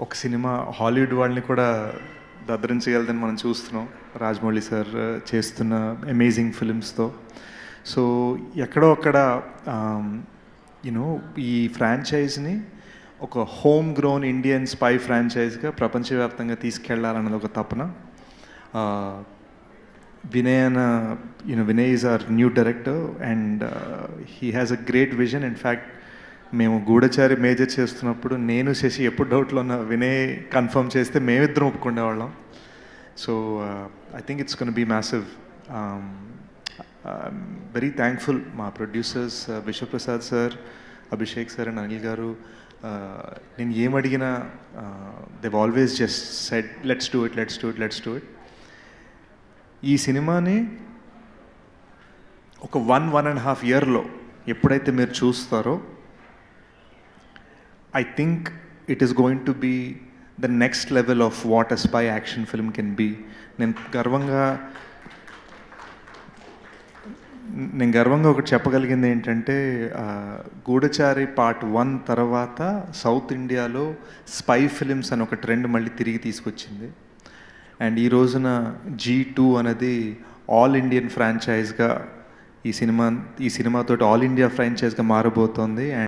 ఒక cinema Hollywood వాళ్ళని కూడా దద్దరించగలదని మనం చూస్తున్నాం రాజమౌళి సార్ చేస్తున్న అమేజింగ్ ఫిలిమ్స్తో. సో ఎక్కడో అక్కడ యూనో ఈ ఫ్రాంచైజ్ని ఒక హోమ్ గ్రోన్ ఇండియన్ స్పై ఫ్రాంచైజ్గా ప్రపంచవ్యాప్తంగా తీసుకెళ్లాలన్నది ఒక తపన. Vinay is our new director and he has a great vision. In fact, మేము గూఢచారి మేజర్ చేస్తున్నప్పుడు నేను శశి ఎప్పుడు డౌట్లో ఉన్న వినయ్ కన్ఫర్మ్ చేస్తే మేమిద్దరం ఒప్పుకునేవాళ్ళం. So I think it's gonna be massive. Very thankful మా producers Vishwaprasad sir, Abhishek sir and Anil garu. నేను ఏమడిగినా they always just said let's do it. ఈ సినిమాని ఒక 1.5 ఇయర్లో ఎప్పుడైతే మీరు చూస్తారో I think it is going to be the next level of what a spy action film can be. నేను గర్వంగా ఒకటి చెప్పగలిగింది ఏంటంటే గూఢచారి పార్ట్ 1 తర్వాత సౌత్ ఇండియాలో స్పై ఫిలిమ్స్ అని ఒక ట్రెండ్ మళ్ళీ తిరిగి తీసుకొచ్చింది. అండ్ ఈ రోజున G2 అనేది ఆల్ ఇండియన్ ఫ్రాంచైజ్గా ఈ సినిమాతో ఆల్ ఇండియా ఫ్రాంచైజ్గా మారబోతోంది.